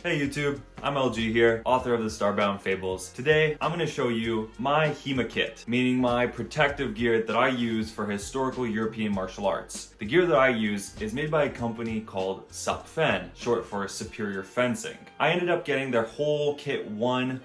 Hey YouTube, I'm LG here, author of the Starbound Fables. Today, I'm going to show you my HEMA kit, meaning my protective gear that I use for historical European martial arts. The gear that I use is made by a company called SupFen, short for Superior Fencing. I ended up getting their whole kit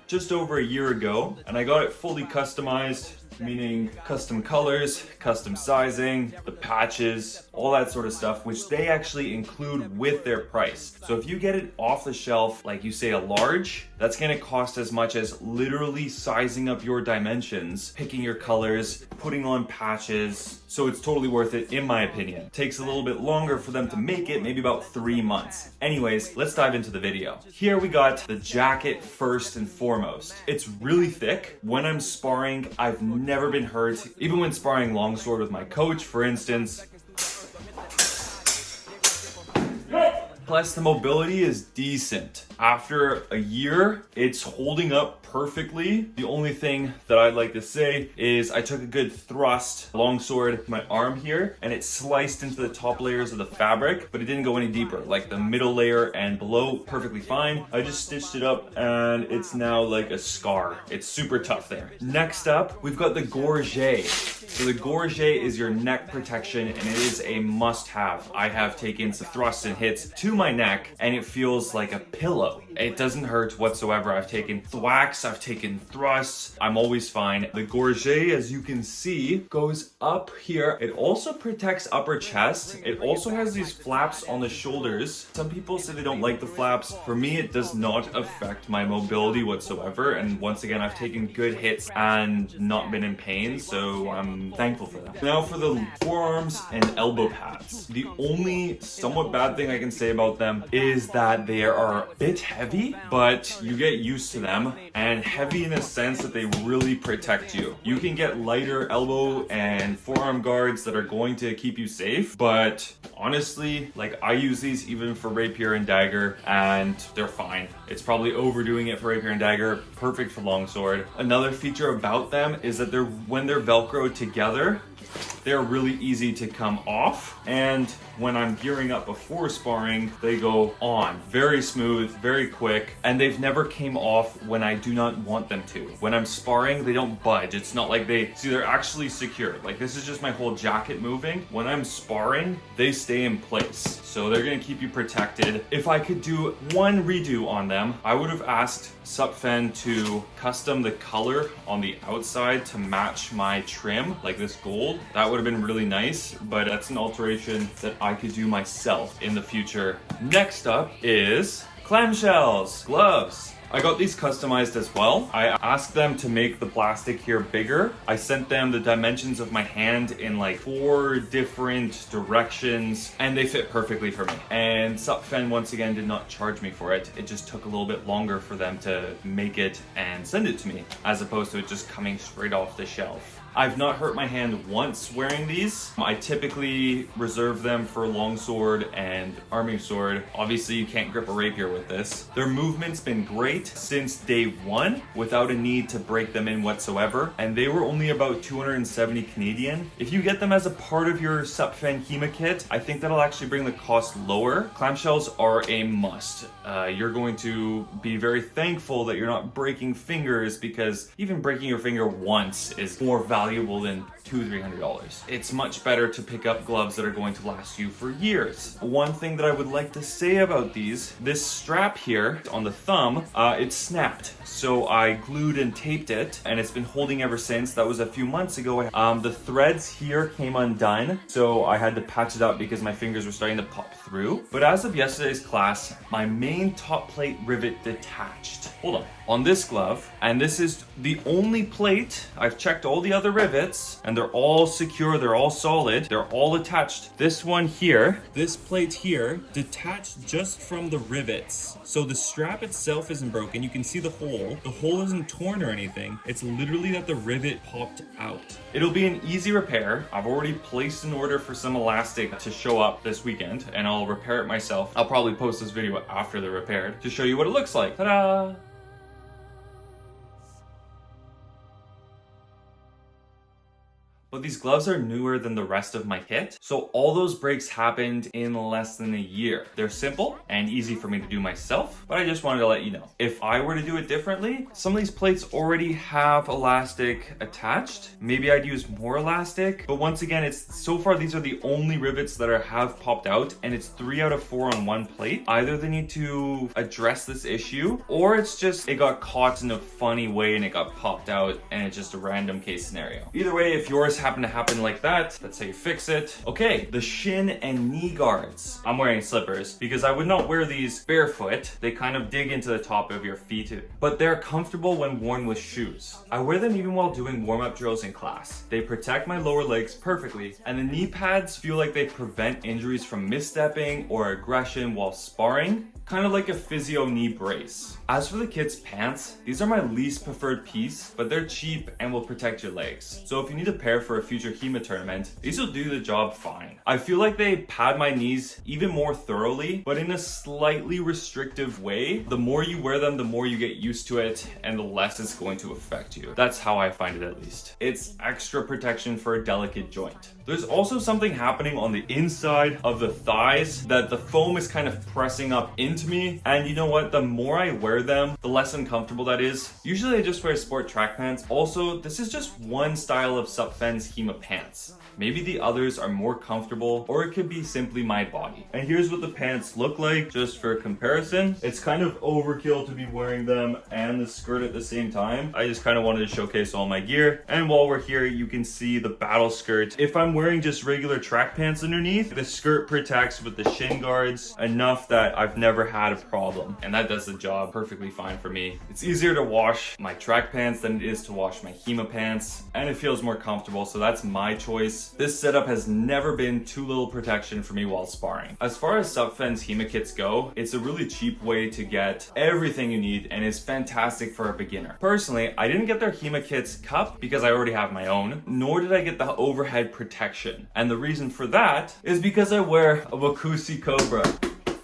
just over a year ago, and I got it fully customized, meaning custom colors, custom sizing, the patches, all that sort of stuff, which they actually include with their price. So if you get it off the shelf, like you say a large, that's gonna cost as much as literally sizing up your dimensions, picking your colors, putting on patches. So it's totally worth it in my opinion. It takes a little bit longer for them to make it, maybe about 3 months. Anyways, let's dive into the video. Here we got the jacket first and foremost. It's really thick. When I'm sparring, I've never been hurt. Even when sparring longsword with my coach, for instance. Plus the mobility is decent. After a year, it's holding up perfectly. The only thing that I'd like to say is I took a good thrust longsword my arm here and it sliced into the top layers of the fabric, but it didn't go any deeper. Like the middle layer and below, perfectly fine. I just stitched it up and it's now like a scar. It's super tough there. Next up, we've got the gorget. So the gorget is your neck protection and it is a must-have. I have taken some thrusts and hits to my neck and it feels like a pillow. It doesn't hurt whatsoever. I've taken thwacks, I've taken thrusts, I'm always fine. The gorget, as you can see, goes up here. It also protects upper chest. It also has these flaps on the shoulders. Some people say they don't like the flaps. For me, it does not affect my mobility whatsoever. And once again, I've taken good hits and not been in pain, so I'm thankful for that. Now for the forearms and elbow pads. The only somewhat bad thing I can say about them is that they are a bit heavy, but you get used to them, and heavy in a sense that they really protect you. You can get lighter elbow and forearm guards that are going to keep you safe, but honestly, like I use these even for rapier and dagger and they're fine. It's probably overdoing it for rapier and dagger, perfect for longsword. Another feature about them is that when they're Velcro together, they're really easy to come off, and when I'm gearing up before sparring, they go on. Very smooth, very quick, and they've never came off when I do not want them to. When I'm sparring, they don't budge. It's not like they're actually secure. Like this is just my whole jacket moving. When I'm sparring, they stay in place. So they're gonna keep you protected. If I could do one redo on them, I would have asked SupFen to custom the color on the outside to match my trim, like this gold. That would have been really nice, but that's an alteration that I could do myself in the future. Next up is clamshells, gloves. I got these customized as well. I asked them to make the plastic here bigger. I sent them the dimensions of my hand in like 4 different directions and they fit perfectly for me. And SupFen once again did not charge me for it. It just took a little bit longer for them to make it and send it to me, as opposed to it just coming straight off the shelf. I've not hurt my hand once wearing these. I typically reserve them for longsword and army sword. Obviously you can't grip a rapier with this. Their movement's been great since day 1 without a need to break them in whatsoever. And they were only about 270 Canadian. If you get them as a part of your SupFen HEMA kit, I think that'll actually bring the cost lower. Clamshells are a must. You're going to be very thankful that you're not breaking fingers, because even breaking your finger once is more valuable than $200-300. It's much better to pick up gloves that are going to last you for years. One thing that I would like to say about these, this strap here on the thumb, it snapped. So I glued and taped it and it's been holding ever since. That was a few months ago. The threads here came undone, so I had to patch it up because my fingers were starting to pop through. But as of yesterday's class, my main top plate rivet detached. Hold on this glove, and this is the only plate. I've checked all the other rivets and they're all secure, they're all solid, they're all attached. This one here, this plate here, detached just from the rivets. So the strap itself isn't broken. You can see the hole. The hole isn't torn or anything. It's literally that the rivet popped out. It'll be an easy repair. I've already placed an order for some elastic to show up this weekend and I'll repair it myself. I'll probably post this video after they're repaired to show you what it looks like. Ta-da! But these gloves are newer than the rest of my kit, so all those breaks happened in less than a year. They're simple and easy for me to do myself, but I just wanted to let you know. If I were to do it differently, some of these plates already have elastic attached. Maybe I'd use more elastic, but once again, so far these are the only rivets that have popped out, and it's 3 out of 4 on one plate. Either they need to address this issue, or it's just it got caught in a funny way and it got popped out and it's just a random case scenario. Either way, if yours happen to happen like that, that's how you fix it. Okay, the shin and knee guards. I'm wearing slippers because I would not wear these barefoot. They kind of dig into the top of your feet, but they're comfortable when worn with shoes. I wear them even while doing warm-up drills in class. They protect my lower legs perfectly, and the knee pads feel like they prevent injuries from misstepping or aggression while sparring, kind of like a physio knee brace. As for the kids' pants, these are my least preferred piece, but they're cheap and will protect your legs. So if you need a pair for a future HEMA tournament, these will do the job fine. I feel like they pad my knees even more thoroughly, but in a slightly restrictive way. The more you wear them, the more you get used to it, and the less it's going to affect you. That's how I find it, at least. It's extra protection for a delicate joint. There's also something happening on the inside of the thighs that the foam is kind of pressing up into me, and you know what? The more I wear them, the less uncomfortable that is. Usually I just wear sport track pants. Also, this is just one style of SupFen's HEMA pants. Maybe the others are more comfortable, or it could be simply my body. And here's what the pants look like, just for comparison. It's kind of overkill to be wearing them and the skirt at the same time. I just kind of wanted to showcase all my gear. And while we're here, you can see the battle skirt. If I'm wearing just regular track pants underneath, the skirt protects with the shin guards enough that I've never had a problem. And that does the job perfectly fine for me. It's easier to wash my track pants than it is to wash my HEMA pants, and it feels more comfortable, so that's my choice. This setup has never been too little protection for me while sparring. As far as SupFen's HEMA kits go, it's a really cheap way to get everything you need and is fantastic for a beginner. Personally, I didn't get their HEMA kits cup because I already have my own, nor did I get the overhead protection. And the reason for that is because I wear a Wakusi Cobra.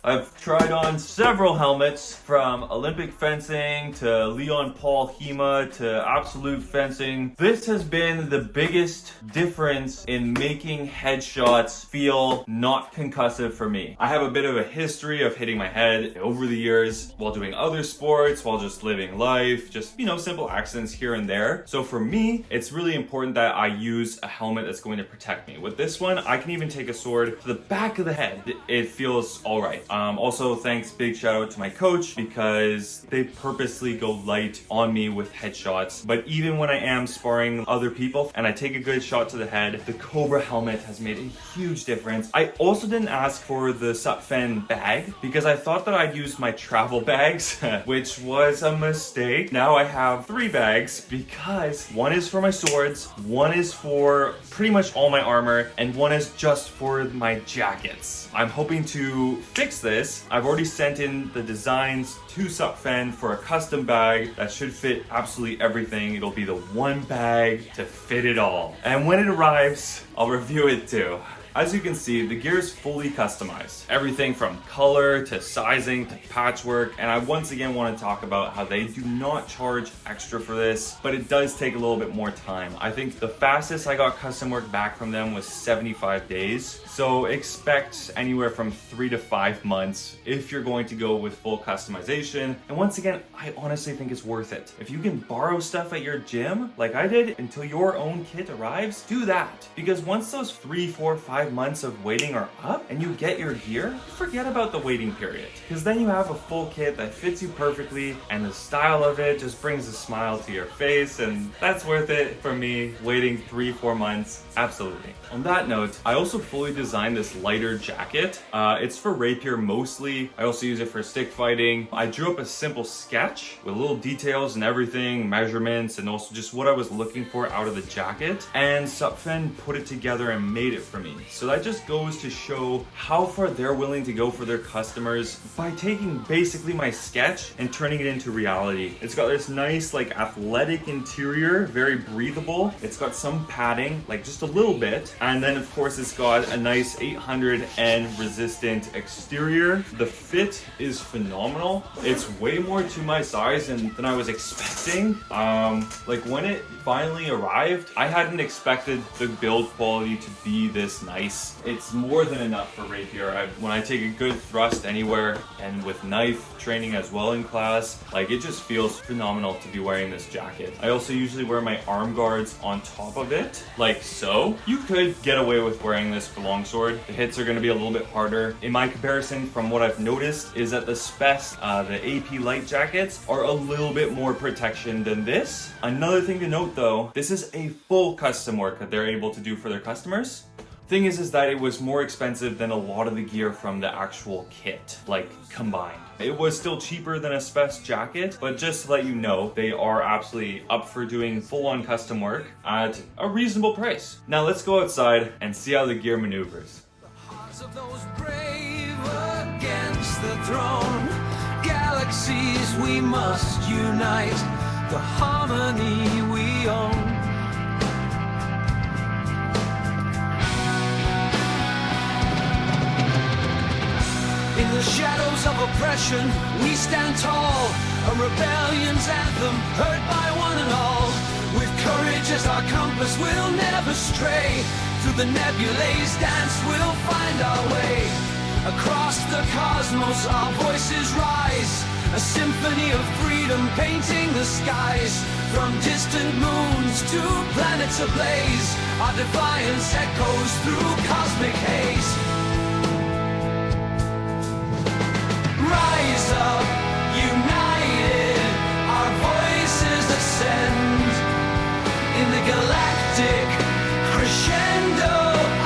I've tried on several helmets, from Olympic fencing to Leon Paul HEMA to Absolute fencing. This has been the biggest difference in making headshots feel not concussive for me. I have a bit of a history of hitting my head over the years while doing other sports, while just living life, just, simple accidents here and there. So for me, it's really important that I use a helmet that's going to protect me. With this one, I can even take a sword to the back of the head. It feels all right. Also, big shout out to my coach, because they purposely go light on me with headshots. But even when I am sparring other people and I take a good shot to the head, the Cobra helmet has made a huge difference. I also didn't ask for the SupFen bag because I thought that I'd use my travel bags, which was a mistake. Now I have 3 bags because one is for my swords, one is for pretty much all my armor, and one is just for my jackets. I'm hoping to fix this. I've already sent in the designs to SupFen for a custom bag that should fit absolutely everything. It'll be the one bag to fit it all. And when it arrives, I'll review it too. As you can see, the gear is fully customized. Everything from color to sizing to patchwork. And I once again want to talk about how they do not charge extra for this, but it does take a little bit more time. I think the fastest I got custom work back from them was 75 days. So expect anywhere from 3 to 5 months if you're going to go with full customization. And once again, I honestly think it's worth it. If you can borrow stuff at your gym, like I did, until your own kit arrives, do that. Because once those 3, 4, 5 months of waiting are up and you get your gear, forget about the waiting period. Because then you have a full kit that fits you perfectly, and the style of it just brings a smile to your face, and that's worth it for me. Waiting 3, 4 months, absolutely. On that note, I also fully designed this lighter jacket. It's for Rapier mostly. I also use it for stick fighting. I drew up a simple sketch with little details and everything, measurements, and also just what I was looking for out of the jacket. And SupFen put it together and made it for me. So that just goes to show how far they're willing to go for their customers by taking basically my sketch and turning it into reality. It's got this nice like athletic interior, very breathable. It's got some padding, like just a little bit. And then of course it's got a nice 800N resistant exterior. The fit is phenomenal. It's way more to my size than I was expecting. Like when it finally arrived, I hadn't expected the build quality to be this nice. It's more than enough for Rapier. When I take a good thrust anywhere, and with knife training as well in class, like it just feels phenomenal to be wearing this jacket. I also usually wear my arm guards on top of it, like so. You could get away with wearing this for longsword. The hits are going to be a little bit harder. In my comparison, from what I've noticed, is that the specs, the AP light jackets, are a little bit more protection than this. Another thing to note though, this is a full custom work that they're able to do for their customers. Thing is that it was more expensive than a lot of the gear from the actual kit, like combined. It was still cheaper than a spec jacket, but just to let you know, they are absolutely up for doing full-on custom work at a reasonable price. Now let's go outside and see how the gear maneuvers. The hearts of those brave against the throne, galaxies we must unite, the harmony we own. In the shadows of oppression, we stand tall, a rebellion's anthem heard by one and all. With courage as our compass, we'll never stray. Through the nebulae dance, we'll find our way. Across the cosmos, our voices rise, a symphony of freedom painting the skies. From distant moons to planets ablaze, our defiance echoes through cosmic haze. Rise up, united, our voices ascend. In the galactic crescendo,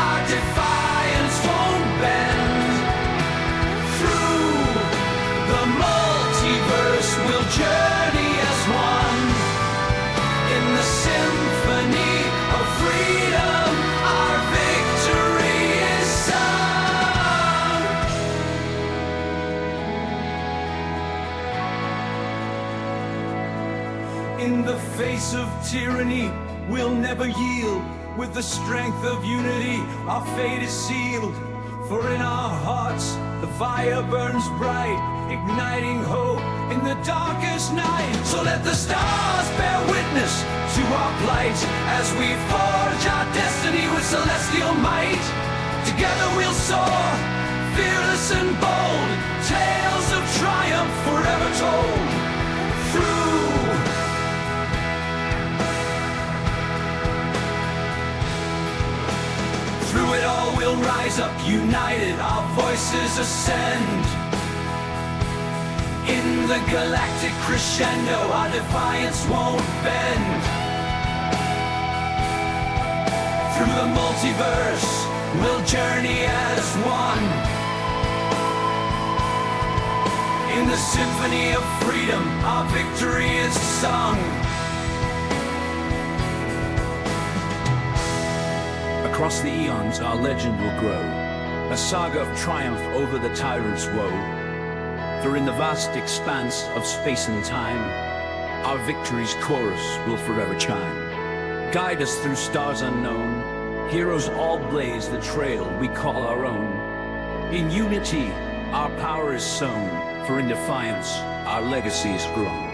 our defiance won't bend. Through the multiverse, we'll journey as one. In the symphony of freedom, our victory is sung. In the face of tyranny, we'll never yield. With the strength of unity, our fate is sealed. For in our hearts, the fire burns bright, igniting hope in the darkest night. So let the stars bear witness to our plight, as we forge our destiny with celestial might. Together we'll soar, fearless and bold, tales of triumph forever told. Through it all we'll rise up united, our voices ascend. In the galactic crescendo, our defiance won't bend. Through the multiverse, we'll journey as one. In the symphony of freedom, our victory is sung. Across the eons, our legend will grow, a saga of triumph over the tyrant's woe. For in the vast expanse of space and time, our victory's chorus will forever chime. Guide us through stars unknown, heroes all blaze the trail we call our own. In unity, our power is sown, for in defiance, our legacy is grown.